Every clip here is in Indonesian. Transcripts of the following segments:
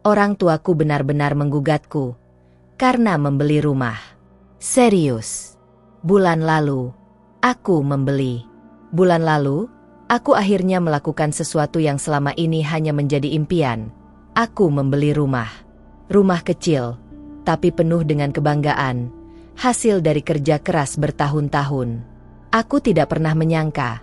Orang tuaku benar-benar menggugatku karena membeli rumah. Serius. Bulan lalu, aku membeli. Bulan lalu, aku akhirnya melakukan sesuatu yang selama ini hanya menjadi impian. Aku membeli rumah. Rumah kecil, tapi penuh dengan kebanggaan, hasil dari kerja keras bertahun-tahun. Aku tidak pernah menyangka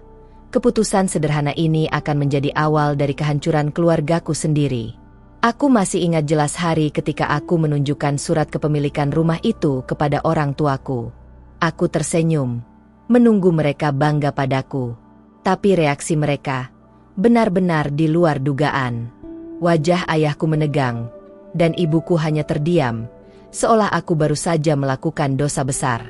keputusan sederhana ini akan menjadi awal dari kehancuran keluargaku sendiri. Aku masih ingat jelas hari ketika aku menunjukkan surat kepemilikan rumah itu kepada orang tuaku. Aku tersenyum, menunggu mereka bangga padaku. Tapi reaksi mereka benar-benar di luar dugaan. Wajah ayahku menegang, dan ibuku hanya terdiam, seolah aku baru saja melakukan dosa besar.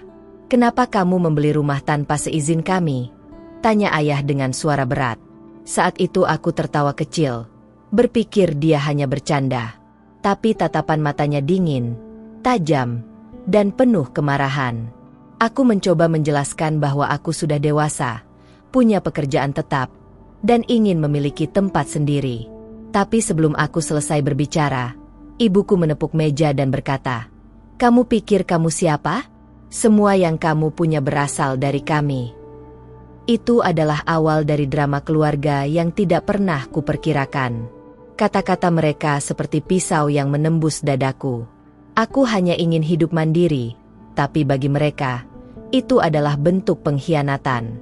"Kenapa kamu membeli rumah tanpa seizin kami?" tanya ayah dengan suara berat. Saat itu aku tertawa kecil, berpikir dia hanya bercanda. Tapi tatapan matanya dingin, tajam, dan penuh kemarahan. Aku mencoba menjelaskan bahwa aku sudah dewasa, punya pekerjaan tetap, dan ingin memiliki tempat sendiri. Tapi sebelum aku selesai berbicara, ibuku menepuk meja dan berkata, "Kamu pikir kamu siapa? Semua yang kamu punya berasal dari kami." Itu adalah awal dari drama keluarga yang tidak pernah kuperkirakan. Kata-kata mereka seperti pisau yang menembus dadaku. Aku hanya ingin hidup mandiri, tapi bagi mereka, itu adalah bentuk pengkhianatan.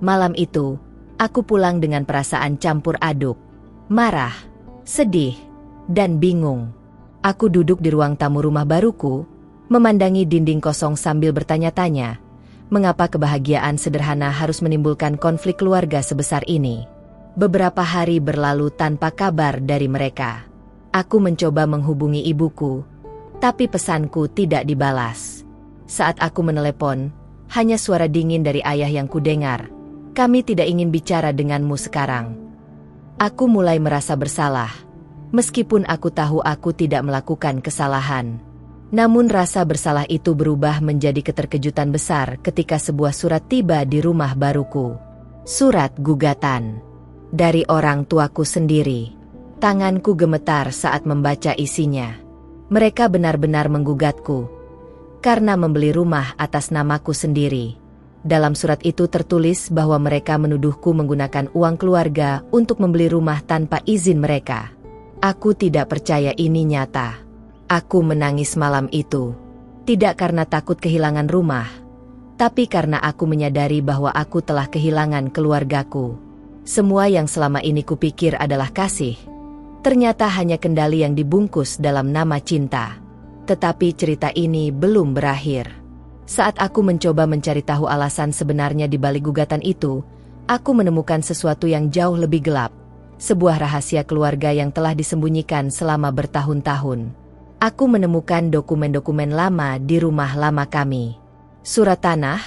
Malam itu, aku pulang dengan perasaan campur aduk, marah, sedih, dan bingung. Aku duduk di ruang tamu rumah baruku, memandangi dinding kosong sambil bertanya-tanya, mengapa kebahagiaan sederhana harus menimbulkan konflik keluarga sebesar ini. Beberapa hari berlalu tanpa kabar dari mereka. Aku mencoba menghubungi ibuku, tapi pesanku tidak dibalas. Saat aku menelepon, hanya suara dingin dari ayah yang kudengar. "Kami tidak ingin bicara denganmu sekarang." Aku mulai merasa bersalah, meskipun aku tahu aku tidak melakukan kesalahan. Namun rasa bersalah itu berubah menjadi keterkejutan besar ketika sebuah surat tiba di rumah baruku. Surat gugatan. Dari orang tuaku sendiri. Tanganku gemetar saat membaca isinya. Mereka benar-benar menggugatku karena membeli rumah atas namaku sendiri. Dalam surat itu tertulis bahwa mereka menuduhku menggunakan uang keluarga untuk membeli rumah tanpa izin mereka. Aku tidak percaya ini nyata. Aku menangis malam itu. Tidak karena takut kehilangan rumah, tapi karena aku menyadari bahwa aku telah kehilangan keluargaku. Semua yang selama ini kupikir adalah kasih, ternyata hanya kendali yang dibungkus dalam nama cinta. Tetapi cerita ini belum berakhir. Saat aku mencoba mencari tahu alasan sebenarnya di balik gugatan itu, aku menemukan sesuatu yang jauh lebih gelap. Sebuah rahasia keluarga yang telah disembunyikan selama bertahun-tahun. Aku menemukan dokumen-dokumen lama di rumah lama kami. Surat tanah,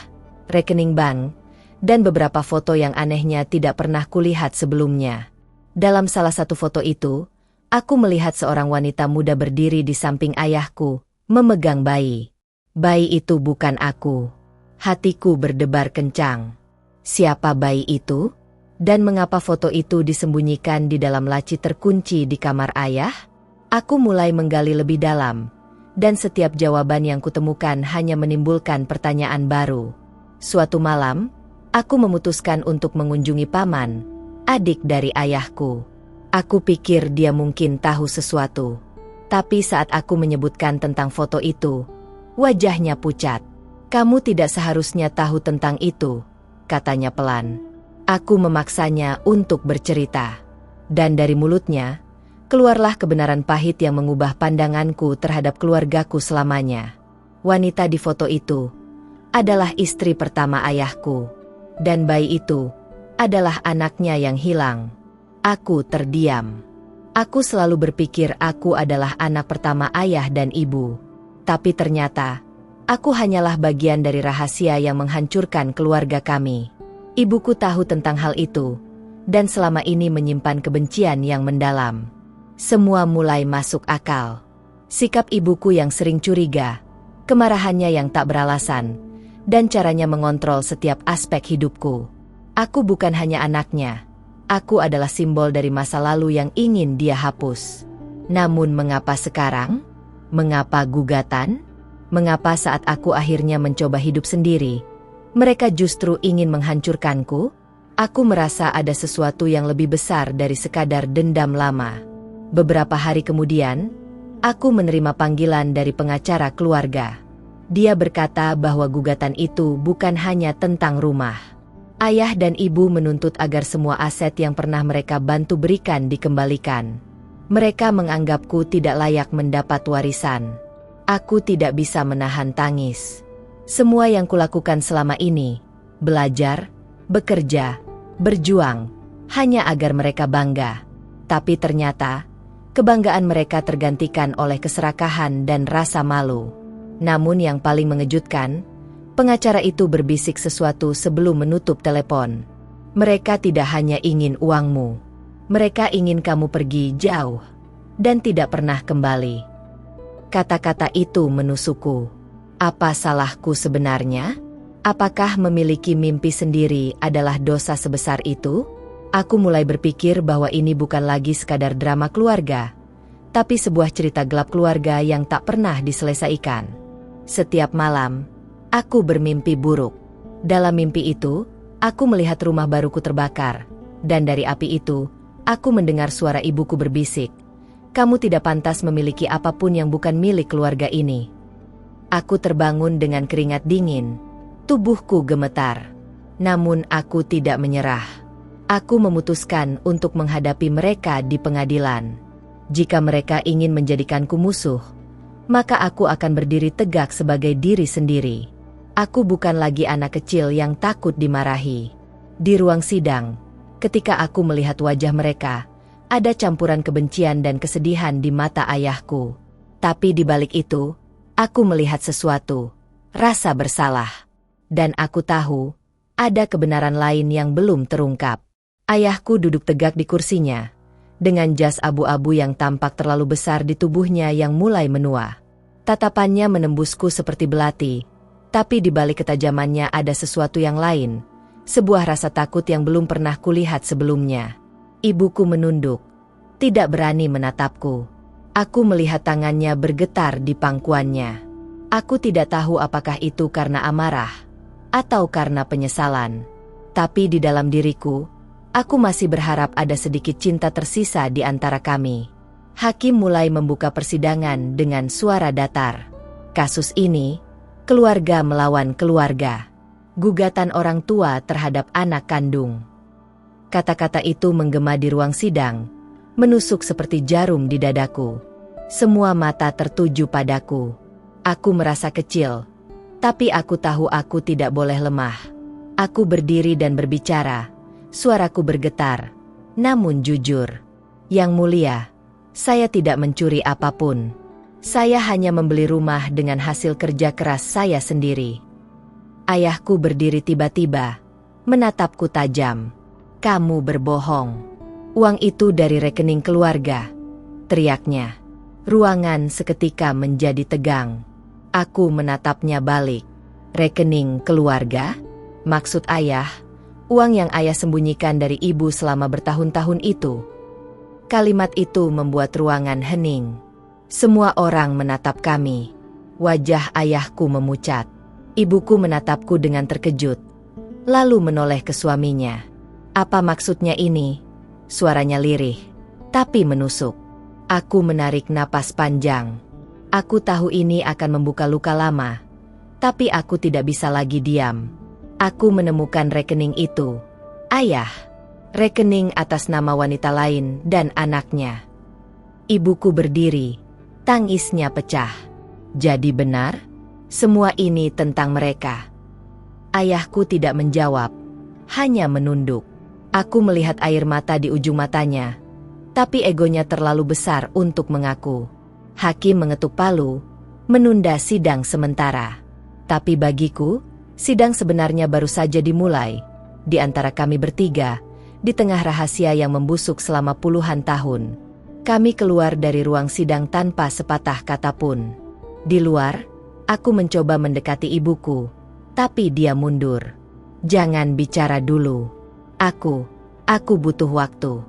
rekening bank, dan beberapa foto yang anehnya tidak pernah kulihat sebelumnya. Dalam salah satu foto itu, aku melihat seorang wanita muda berdiri di samping ayahku, memegang bayi. Bayi itu bukan aku. Hatiku berdebar kencang. Siapa bayi itu? Dan mengapa foto itu disembunyikan di dalam laci terkunci di kamar ayah? Aku mulai menggali lebih dalam, dan setiap jawaban yang kutemukan hanya menimbulkan pertanyaan baru. Suatu malam, aku memutuskan untuk mengunjungi paman, adik dari ayahku. Aku pikir dia mungkin tahu sesuatu. Tapi saat aku menyebutkan tentang foto itu, wajahnya pucat. "Kamu tidak seharusnya tahu tentang itu," katanya pelan. Aku memaksanya untuk bercerita. Dan dari mulutnya, keluarlah kebenaran pahit yang mengubah pandanganku terhadap keluargaku selamanya. Wanita di foto itu adalah istri pertama ayahku. Dan bayi itu adalah anaknya yang hilang. Aku terdiam. Aku selalu berpikir aku adalah anak pertama ayah dan ibu. Tapi ternyata, aku hanyalah bagian dari rahasia yang menghancurkan keluarga kami. Ibuku tahu tentang hal itu, dan selama ini menyimpan kebencian yang mendalam. Semua mulai masuk akal. Sikap ibuku yang sering curiga, kemarahannya yang tak beralasan, dan caranya mengontrol setiap aspek hidupku. Aku bukan hanya anaknya. Aku adalah simbol dari masa lalu yang ingin dia hapus. Namun mengapa sekarang? Mengapa gugatan? Mengapa saat aku akhirnya mencoba hidup sendiri, mereka justru ingin menghancurkanku? Aku merasa ada sesuatu yang lebih besar dari sekadar dendam lama. Beberapa hari kemudian, aku menerima panggilan dari pengacara keluarga. Dia berkata bahwa gugatan itu bukan hanya tentang rumah. Ayah dan ibu menuntut agar semua aset yang pernah mereka bantu berikan dikembalikan. Mereka menganggapku tidak layak mendapat warisan. Aku tidak bisa menahan tangis. Semua yang kulakukan selama ini, belajar, bekerja, berjuang, hanya agar mereka bangga. Tapi ternyata, kebanggaan mereka tergantikan oleh keserakahan dan rasa malu. Namun yang paling mengejutkan, pengacara itu berbisik sesuatu sebelum menutup telepon. Mereka tidak hanya ingin uangmu. Mereka ingin kamu pergi jauh dan tidak pernah kembali. Kata-kata itu menusukku. Apa salahku sebenarnya? Apakah memiliki mimpi sendiri adalah dosa sebesar itu? Aku mulai berpikir bahwa ini bukan lagi sekadar drama keluarga, tapi sebuah cerita gelap keluarga yang tak pernah diselesaikan. Setiap malam, aku bermimpi buruk. Dalam mimpi itu, aku melihat rumah baruku terbakar, dan dari api itu, aku mendengar suara ibuku berbisik, "Kamu tidak pantas memiliki apapun yang bukan milik keluarga ini." Aku terbangun dengan keringat dingin. Tubuhku gemetar. Namun aku tidak menyerah. Aku memutuskan untuk menghadapi mereka di pengadilan. Jika mereka ingin menjadikanku musuh, maka aku akan berdiri tegak sebagai diri sendiri. Aku bukan lagi anak kecil yang takut dimarahi. Di ruang sidang, ketika aku melihat wajah mereka, ada campuran kebencian dan kesedihan di mata ayahku. Tapi di balik itu, aku melihat sesuatu, rasa bersalah. Dan aku tahu, ada kebenaran lain yang belum terungkap. Ayahku duduk tegak di kursinya, dengan jas abu-abu yang tampak terlalu besar di tubuhnya yang mulai menua. Tatapannya menembusku seperti belati, tapi di balik ketajamannya ada sesuatu yang lain, sebuah rasa takut yang belum pernah kulihat sebelumnya. Ibuku menunduk, tidak berani menatapku. Aku melihat tangannya bergetar di pangkuannya. Aku tidak tahu apakah itu karena amarah atau karena penyesalan. Tapi di dalam diriku, aku masih berharap ada sedikit cinta tersisa di antara kami. Hakim mulai membuka persidangan dengan suara datar. Kasus ini, keluarga melawan keluarga. Gugatan orang tua terhadap anak kandung. Kata-kata itu menggema di ruang sidang, menusuk seperti jarum di dadaku. Semua mata tertuju padaku. Aku merasa kecil, tapi aku tahu aku tidak boleh lemah. Aku berdiri dan berbicara, suaraku bergetar, namun jujur. Yang mulia, saya tidak mencuri apapun. Saya hanya membeli rumah dengan hasil kerja keras saya sendiri. Ayahku berdiri tiba-tiba, menatapku tajam. "Kamu berbohong. Uang itu dari rekening keluarga," teriaknya. Ruangan seketika menjadi tegang. Aku menatapnya balik. "Rekening keluarga? Maksud ayah, uang yang ayah sembunyikan dari ibu selama bertahun-tahun itu?" Kalimat itu membuat ruangan hening. Semua orang menatap kami. Wajah ayahku memucat. Ibuku menatapku dengan terkejut, lalu menoleh ke suaminya. "Apa maksudnya ini?" Suaranya lirih, tapi menusuk. Aku menarik napas panjang. Aku tahu ini akan membuka luka lama, tapi aku tidak bisa lagi diam. Aku menemukan rekening itu. Ayah, rekening atas nama wanita lain dan anaknya. Ibuku berdiri, tangisnya pecah. Jadi benar, semua ini tentang mereka. Ayahku tidak menjawab, hanya menunduk. Aku melihat air mata di ujung matanya, tapi egonya terlalu besar untuk mengaku. Hakim mengetuk palu, menunda sidang sementara. Tapi bagiku, sidang sebenarnya baru saja dimulai. Di antara kami bertiga, di tengah rahasia yang membusuk selama puluhan tahun. Kami keluar dari ruang sidang tanpa sepatah kata pun. Di luar, aku mencoba mendekati ibuku, tapi dia mundur. "Jangan bicara dulu. Aku butuh waktu."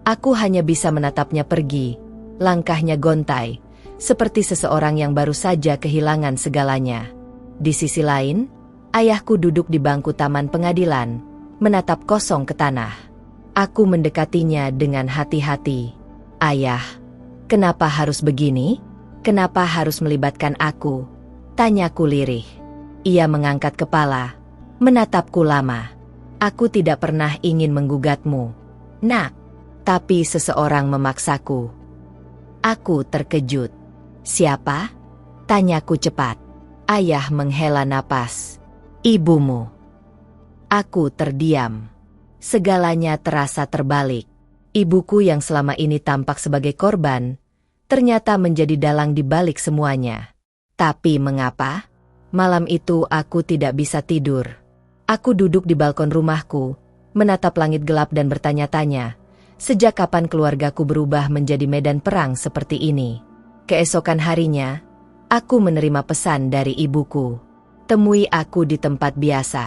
Aku hanya bisa menatapnya pergi, Langkahnya gontai, seperti seseorang yang baru saja kehilangan segalanya. Di sisi lain, ayahku duduk di bangku taman pengadilan, menatap kosong ke tanah. Aku mendekatinya dengan hati-hati. "Ayah, kenapa harus begini? Kenapa harus melibatkan aku?" tanyaku lirih. Ia mengangkat kepala, menatapku lama. "Aku tidak pernah ingin menggugatmu, Nak. Tapi seseorang memaksaku." Aku terkejut. "Siapa?" tanyaku cepat. Ayah menghela napas. "Ibumu." Aku terdiam. Segalanya terasa terbalik. Ibuku yang selama ini tampak sebagai korban, ternyata menjadi dalang di balik semuanya. Tapi mengapa? Malam itu aku tidak bisa tidur. Aku duduk di balkon rumahku, menatap langit gelap dan bertanya-tanya, sejak kapan keluargaku berubah menjadi medan perang seperti ini? Keesokan harinya, aku menerima pesan dari ibuku. "Temui aku di tempat biasa."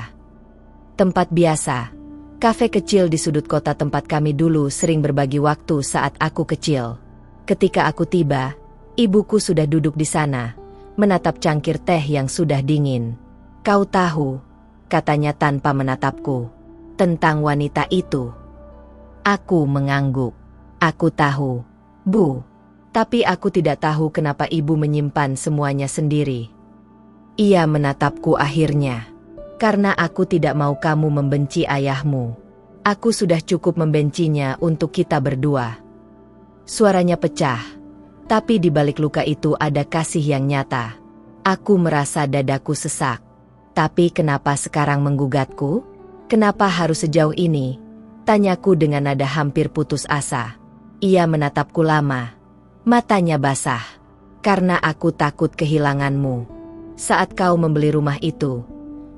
Tempat biasa, kafe kecil di sudut kota tempat kami dulu sering berbagi waktu saat aku kecil. Ketika aku tiba, ibuku sudah duduk di sana, menatap cangkir teh yang sudah dingin. "Kau tahu," katanya tanpa menatapku, "tentang wanita itu?" Aku mengangguk. "Aku tahu, Bu. Tapi aku tidak tahu kenapa ibu menyimpan semuanya sendiri." Ia menatapku akhirnya. "Karena aku tidak mau kamu membenci ayahmu. Aku sudah cukup membencinya untuk kita berdua." Suaranya pecah, tapi di balik luka itu ada kasih yang nyata. Aku merasa dadaku sesak. "Tapi kenapa sekarang menggugatku? Kenapa harus sejauh ini?" tanyaku dengan nada hampir putus asa. Ia menatapku lama. Matanya basah. "Karena aku takut kehilanganmu. Saat kau membeli rumah itu,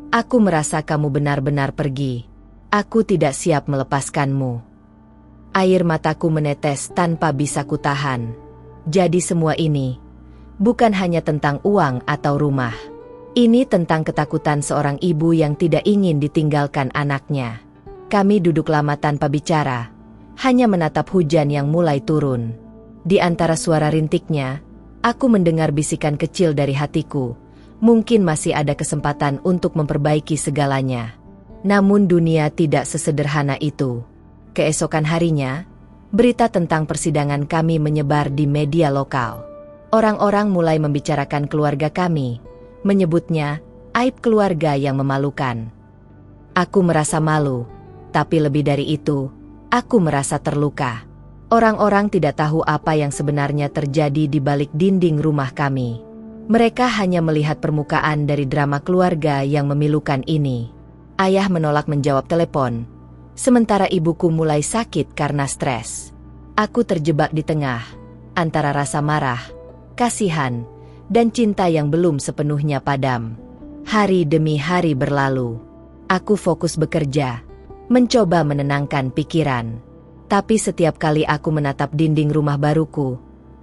aku merasa kamu benar-benar pergi. Aku tidak siap melepaskanmu." Air mataku menetes tanpa bisa kutahan. Jadi semua ini bukan hanya tentang uang atau rumah. Ini tentang ketakutan seorang ibu yang tidak ingin ditinggalkan anaknya. Kami duduk lama tanpa bicara, hanya menatap hujan yang mulai turun. Di antara suara rintiknya, aku mendengar bisikan kecil dari hatiku. Mungkin masih ada kesempatan untuk memperbaiki segalanya. Namun dunia tidak sesederhana itu. Keesokan harinya, berita tentang persidangan kami menyebar di media lokal. Orang-orang mulai membicarakan keluarga kami, menyebutnya aib keluarga yang memalukan. Aku merasa malu, tapi lebih dari itu, aku merasa terluka. Orang-orang tidak tahu apa yang sebenarnya terjadi di balik dinding rumah kami. Mereka hanya melihat permukaan dari drama keluarga yang memilukan ini. Ayah menolak menjawab telepon, sementara ibuku mulai sakit karena stres. Aku terjebak di tengah, antara rasa marah, kasihan, dan cinta yang belum sepenuhnya padam. Hari demi hari berlalu. Aku fokus bekerja, mencoba menenangkan pikiran. Tapi setiap kali aku menatap dinding rumah baruku,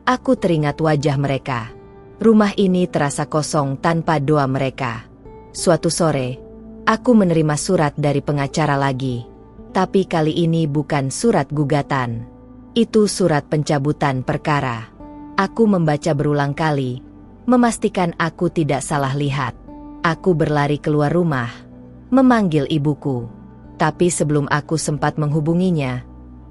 aku teringat wajah mereka. Rumah ini terasa kosong tanpa doa mereka. Suatu sore, aku menerima surat dari pengacara lagi. Tapi kali ini bukan surat gugatan. Itu surat pencabutan perkara. Aku membaca berulang kali, memastikan aku tidak salah lihat. Aku berlari keluar rumah, memanggil ibuku. Tapi sebelum aku sempat menghubunginya,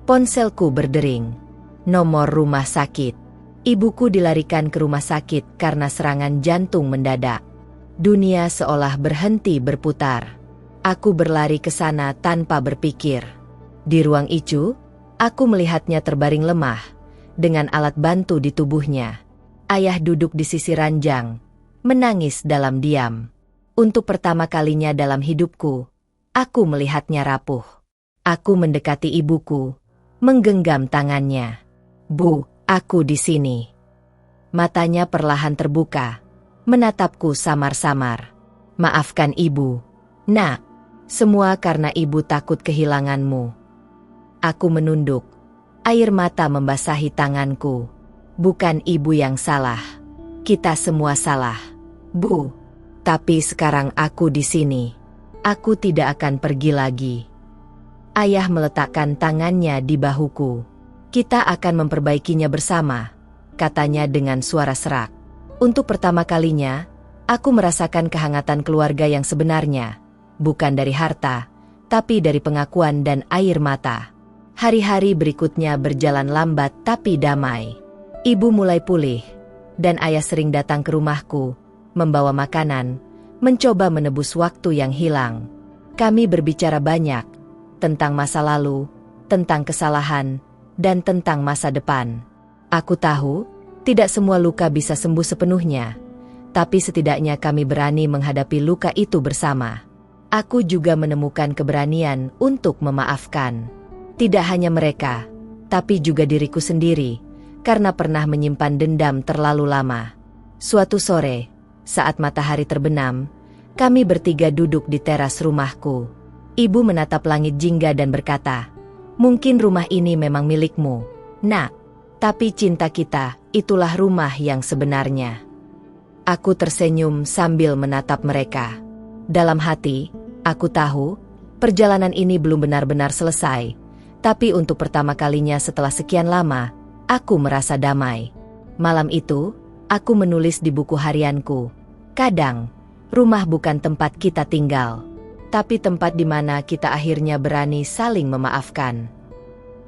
ponselku berdering. Nomor rumah sakit. Ibuku dilarikan ke rumah sakit karena serangan jantung mendadak. Dunia seolah berhenti berputar. Aku berlari ke sana tanpa berpikir. Di ruang ICU, aku melihatnya terbaring lemah, dengan alat bantu di tubuhnya. Ayah duduk di sisi ranjang, menangis dalam diam. Untuk pertama kalinya dalam hidupku, aku melihatnya rapuh. Aku mendekati ibuku, menggenggam tangannya. "Bu, aku di sini." Matanya perlahan terbuka, menatapku samar-samar. "Maafkan ibu, Nak. Semua karena ibu takut kehilanganmu." Aku menunduk, air mata membasahi tanganku. "Bukan ibu yang salah. Kita semua salah, Bu. Tapi sekarang aku di sini. Aku tidak akan pergi lagi." Ayah meletakkan tangannya di bahuku. "Kita akan memperbaikinya bersama. katanya dengan suara serak. Untuk pertama kalinya, aku merasakan kehangatan keluarga yang sebenarnya, bukan dari harta, tapi dari pengakuan dan air mata. Hari-hari berikutnya berjalan lambat tapi damai. Ibu mulai pulih, dan ayah sering datang ke rumahku, membawa makanan, mencoba menebus waktu yang hilang. Kami berbicara banyak, tentang masa lalu, tentang kesalahan, dan tentang masa depan. Aku tahu, tidak semua luka bisa sembuh sepenuhnya, tapi setidaknya kami berani menghadapi luka itu bersama. Aku juga menemukan keberanian untuk memaafkan. Tidak hanya mereka, tapi juga diriku sendiri, karena pernah menyimpan dendam terlalu lama. Suatu sore, saat matahari terbenam, kami bertiga duduk di teras rumahku. Ibu menatap langit jingga dan berkata, "Mungkin rumah ini memang milikmu, Nak. Tapi cinta kita, itulah rumah yang sebenarnya." Aku tersenyum sambil menatap mereka. Dalam hati, aku tahu, perjalanan ini belum benar-benar selesai. Tapi untuk pertama kalinya setelah sekian lama, aku merasa damai. Malam itu, aku menulis di buku harianku. Kadang, rumah bukan tempat kita tinggal, tapi tempat di mana kita akhirnya berani saling memaafkan.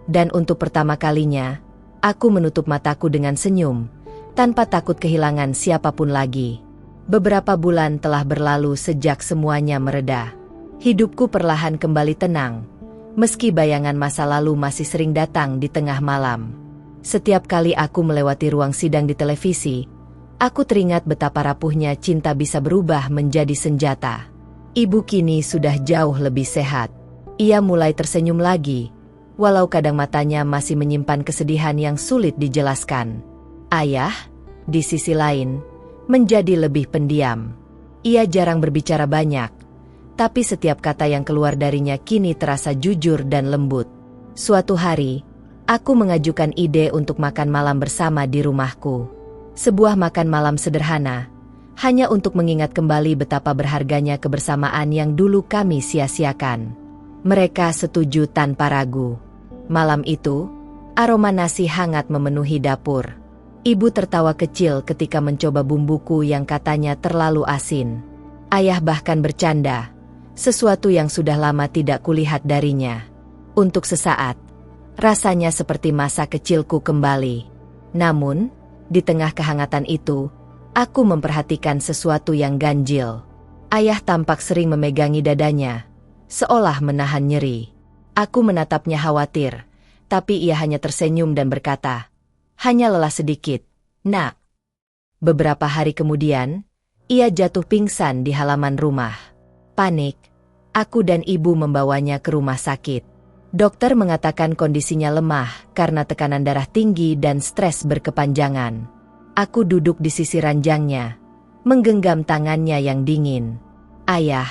Dan untuk pertama kalinya, aku menutup mataku dengan senyum, tanpa takut kehilangan siapapun lagi. Beberapa bulan telah berlalu sejak semuanya mereda. Hidupku perlahan kembali tenang, meski bayangan masa lalu masih sering datang di tengah malam. Setiap kali aku melewati ruang sidang di televisi, aku teringat betapa rapuhnya cinta bisa berubah menjadi senjata. Ibu kini sudah jauh lebih sehat. Ia mulai tersenyum lagi, walau kadang matanya masih menyimpan kesedihan yang sulit dijelaskan. Ayah, di sisi lain, menjadi lebih pendiam. Ia jarang berbicara banyak, tapi setiap kata yang keluar darinya kini terasa jujur dan lembut. Suatu hari, aku mengajukan ide untuk makan malam bersama di rumahku. Sebuah makan malam sederhana, hanya untuk mengingat kembali betapa berharganya kebersamaan yang dulu kami sia-siakan. Mereka setuju tanpa ragu. Malam itu, aroma nasi hangat memenuhi dapur. Ibu tertawa kecil ketika mencoba bumbuku yang katanya terlalu asin. Ayah bahkan bercanda, sesuatu yang sudah lama tidak kulihat darinya. Untuk sesaat, rasanya seperti masa kecilku kembali. Namun, di tengah kehangatan itu, aku memperhatikan sesuatu yang ganjil. Ayah tampak sering memegangi dadanya, seolah menahan nyeri. Aku menatapnya khawatir, tapi ia hanya tersenyum dan berkata, "Hanya lelah sedikit, Nak." Beberapa hari kemudian, ia jatuh pingsan di halaman rumah. Panik, aku dan ibu membawanya ke rumah sakit. Dokter mengatakan kondisinya lemah karena tekanan darah tinggi dan stres berkepanjangan. Aku duduk di sisi ranjangnya, menggenggam tangannya yang dingin. "Ayah,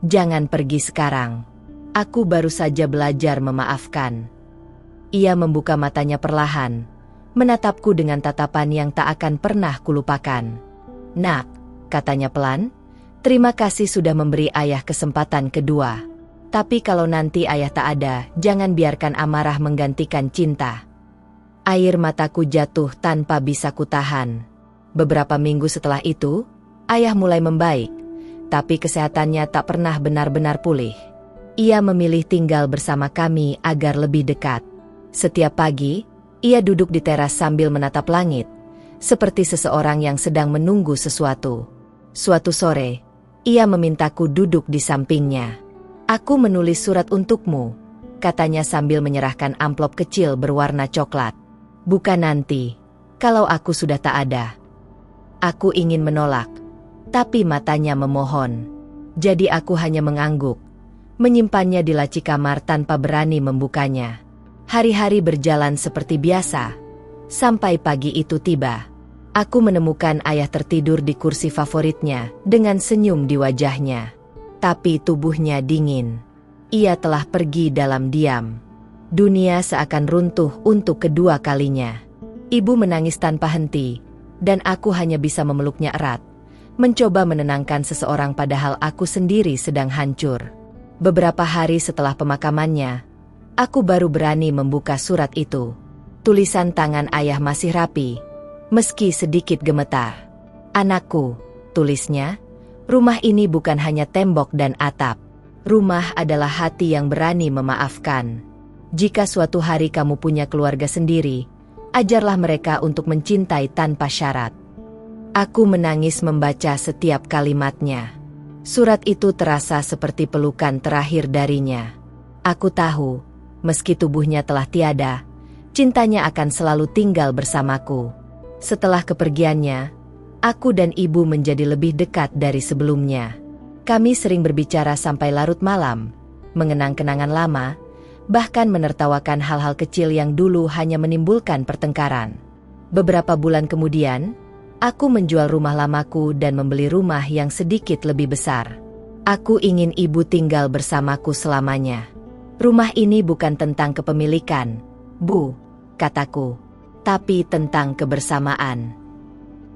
jangan pergi sekarang. Aku baru saja belajar memaafkan." Ia membuka matanya perlahan, menatapku dengan tatapan yang tak akan pernah kulupakan. "Nak," katanya pelan, "terima kasih sudah memberi ayah kesempatan kedua. Tapi kalau nanti ayah tak ada, jangan biarkan amarah menggantikan cinta." Air mataku jatuh tanpa bisa kutahan. Beberapa minggu setelah itu, ayah mulai membaik, tapi kesehatannya tak pernah benar-benar pulih. Ia memilih tinggal bersama kami agar lebih dekat. Setiap pagi, ia duduk di teras sambil menatap langit, seperti seseorang yang sedang menunggu sesuatu. Suatu sore, ia memintaku duduk di sampingnya. "Aku menulis surat untukmu," katanya sambil menyerahkan amplop kecil berwarna coklat. "Bukan nanti, kalau aku sudah tak ada." Aku ingin menolak, tapi matanya memohon. Jadi aku hanya mengangguk, menyimpannya di laci kamar tanpa berani membukanya. Hari-hari berjalan seperti biasa, sampai pagi itu tiba. Aku menemukan ayah tertidur di kursi favoritnya dengan senyum di wajahnya. Tapi tubuhnya dingin. Ia telah pergi dalam diam. Dunia seakan runtuh untuk kedua kalinya. Ibu menangis tanpa henti, dan aku hanya bisa memeluknya erat, mencoba menenangkan seseorang padahal aku sendiri sedang hancur. Beberapa hari setelah pemakamannya, aku baru berani membuka surat itu. Tulisan tangan ayah masih rapi, meski sedikit gemetar. "Anakku," tulisnya, "rumah ini bukan hanya tembok dan atap. Rumah adalah hati yang berani memaafkan. Jika suatu hari kamu punya keluarga sendiri, ajarlah mereka untuk mencintai tanpa syarat." Aku menangis membaca setiap kalimatnya. Surat itu terasa seperti pelukan terakhir darinya. Aku tahu, meski tubuhnya telah tiada, cintanya akan selalu tinggal bersamaku. Setelah kepergiannya, aku dan ibu menjadi lebih dekat dari sebelumnya. Kami sering berbicara sampai larut malam, mengenang kenangan lama, bahkan menertawakan hal-hal kecil yang dulu hanya menimbulkan pertengkaran. Beberapa bulan kemudian, aku menjual rumah lamaku dan membeli rumah yang sedikit lebih besar. Aku ingin ibu tinggal bersamaku selamanya. "Rumah ini bukan tentang kepemilikan, Bu," kataku, "tapi tentang kebersamaan."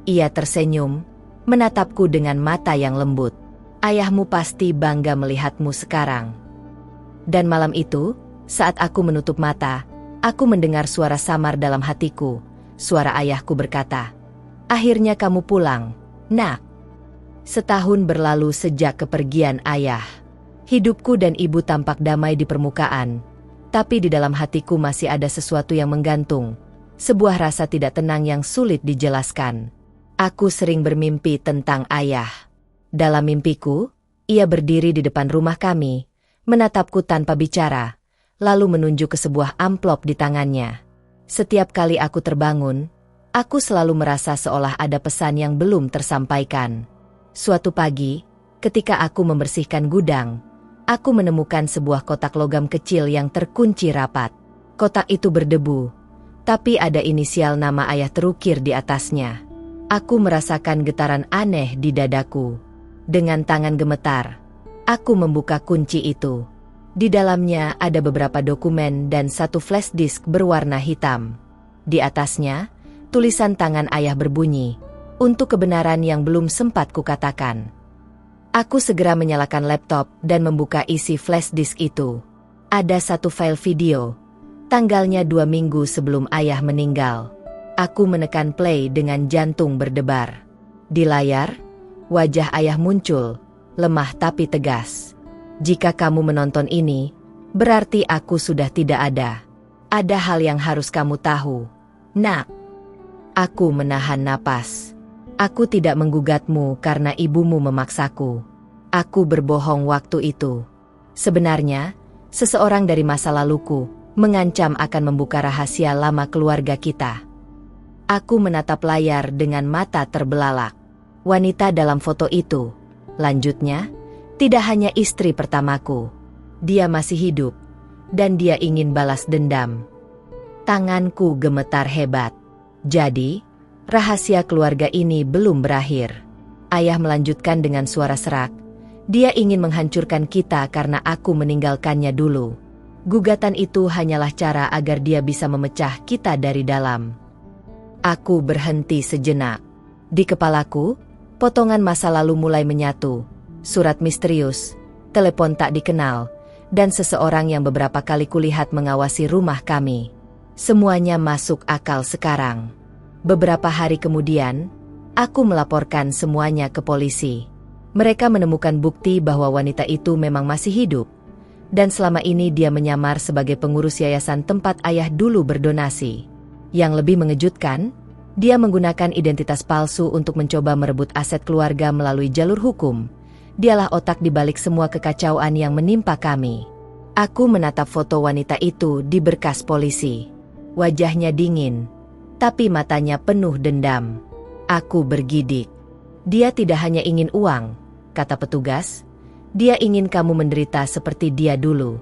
Ia tersenyum, menatapku dengan mata yang lembut. "Ayahmu pasti bangga melihatmu sekarang." Dan malam itu, saat aku menutup mata, aku mendengar suara samar dalam hatiku. Suara ayahku berkata, "Akhirnya kamu pulang, Nak." Setahun berlalu sejak kepergian ayah. Hidupku dan ibu tampak damai di permukaan, tapi di dalam hatiku masih ada sesuatu yang menggantung, sebuah rasa tidak tenang yang sulit dijelaskan. Aku sering bermimpi tentang ayah. Dalam mimpiku, ia berdiri di depan rumah kami, menatapku tanpa bicara, lalu menunjuk ke sebuah amplop di tangannya. Setiap kali aku terbangun, aku selalu merasa seolah ada pesan yang belum tersampaikan. Suatu pagi, ketika aku membersihkan gudang, aku menemukan sebuah kotak logam kecil yang terkunci rapat. Kotak itu berdebu, tapi ada inisial nama ayah terukir di atasnya. Aku merasakan getaran aneh di dadaku. Dengan tangan gemetar, aku membuka kunci itu. Di dalamnya ada beberapa dokumen dan satu flash disk berwarna hitam. Di atasnya, tulisan tangan ayah berbunyi, "Untuk kebenaran yang belum sempat kukatakan." Aku segera menyalakan laptop dan membuka isi flash disk itu. Ada satu file video, tanggalnya 2 minggu sebelum ayah meninggal. Aku menekan play dengan jantung berdebar. Di layar, wajah ayah muncul, lemah tapi tegas. "Jika kamu menonton ini, berarti aku sudah tidak ada. Ada hal yang harus kamu tahu, Nak." Aku menahan napas. "Aku tidak menggugatmu karena ibumu memaksaku. Aku berbohong waktu itu. Sebenarnya, seseorang dari masa laluku mengancam akan membuka rahasia lama keluarga kita." Aku menatap layar dengan mata terbelalak. Wanita dalam foto itu, lanjutnya, tidak hanya istri pertamaku. Dia masih hidup, dan dia ingin balas dendam. Tanganku gemetar hebat. Jadi, rahasia keluarga ini belum berakhir. Ayah melanjutkan dengan suara serak. "Dia ingin menghancurkan kita karena aku meninggalkannya dulu. Gugatan itu hanyalah cara agar dia bisa memecah kita dari dalam." Aku berhenti sejenak. Di kepalaku, potongan masa lalu mulai menyatu. Surat misterius, telepon tak dikenal, dan seseorang yang beberapa kali kulihat mengawasi rumah kami. Semuanya masuk akal sekarang. Beberapa hari kemudian, aku melaporkan semuanya ke polisi. Mereka menemukan bukti bahwa wanita itu memang masih hidup, dan selama ini dia menyamar sebagai pengurus yayasan tempat ayah dulu berdonasi. Yang lebih mengejutkan, dia menggunakan identitas palsu untuk mencoba merebut aset keluarga melalui jalur hukum. Dialah otak di balik semua kekacauan yang menimpa kami. Aku menatap foto wanita itu di berkas polisi. Wajahnya dingin, tapi matanya penuh dendam. Aku bergidik. "Dia tidak hanya ingin uang," kata petugas. "Dia ingin kamu menderita seperti dia dulu."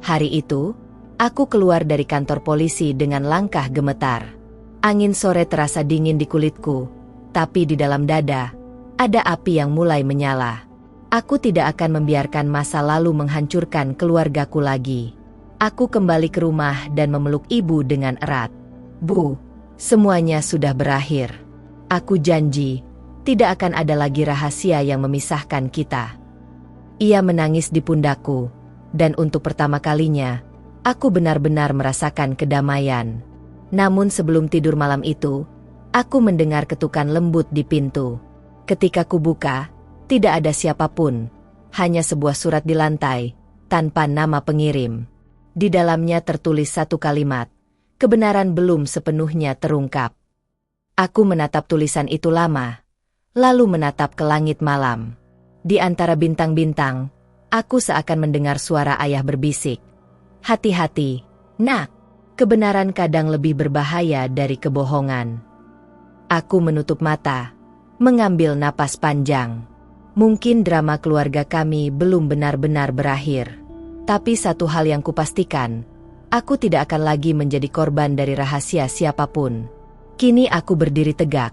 Hari itu, aku keluar dari kantor polisi dengan langkah gemetar. Angin sore terasa dingin di kulitku, tapi di dalam dada, ada api yang mulai menyala. Aku tidak akan membiarkan masa lalu menghancurkan keluargaku lagi. Aku kembali ke rumah dan memeluk ibu dengan erat. "Bu, semuanya sudah berakhir. Aku janji, tidak akan ada lagi rahasia yang memisahkan kita." Ia menangis di pundakku, dan untuk pertama kalinya, aku benar-benar merasakan kedamaian. Namun sebelum tidur malam itu, Aku mendengar ketukan lembut di pintu. Ketika kubuka, tidak ada siapapun, hanya sebuah surat di lantai, tanpa nama pengirim. Di dalamnya tertulis satu kalimat, kebenaran belum sepenuhnya terungkap. Aku menatap tulisan itu lama, lalu menatap ke langit malam. Di antara bintang-bintang, aku seakan mendengar suara ayah berbisik. Hati-hati, nak, kebenaran kadang lebih berbahaya dari kebohongan. Aku menutup mata, mengambil napas panjang. Mungkin drama keluarga kami belum benar-benar berakhir. Tapi satu hal yang kupastikan, aku tidak akan lagi menjadi korban dari rahasia siapapun. Kini aku berdiri tegak,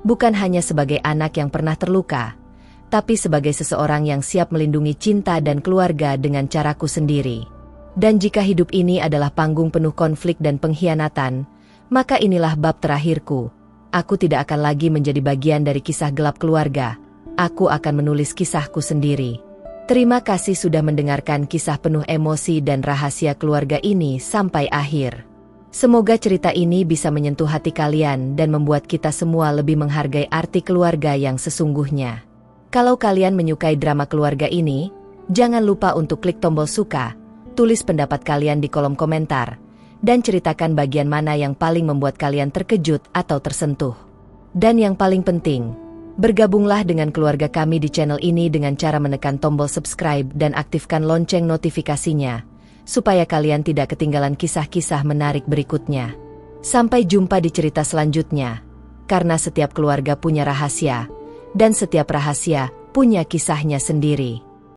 bukan hanya sebagai anak yang pernah terluka, tapi sebagai seseorang yang siap melindungi cinta dan keluarga dengan caraku sendiri. Dan jika hidup ini adalah panggung penuh konflik dan pengkhianatan, maka inilah bab terakhirku. Aku tidak akan lagi menjadi bagian dari kisah gelap keluarga. Aku akan menulis kisahku sendiri. Terima kasih sudah mendengarkan kisah penuh emosi dan rahasia keluarga ini sampai akhir. Semoga cerita ini bisa menyentuh hati kalian dan membuat kita semua lebih menghargai arti keluarga yang sesungguhnya. Kalau kalian menyukai drama keluarga ini, jangan lupa untuk klik tombol suka, tulis pendapat kalian di kolom komentar, dan ceritakan bagian mana yang paling membuat kalian terkejut atau tersentuh. Dan yang paling penting, bergabunglah dengan keluarga kami di channel ini dengan cara menekan tombol subscribe dan aktifkan lonceng notifikasinya, supaya kalian tidak ketinggalan kisah-kisah menarik berikutnya. Sampai jumpa di cerita selanjutnya, karena setiap keluarga punya rahasia, dan setiap rahasia punya kisahnya sendiri.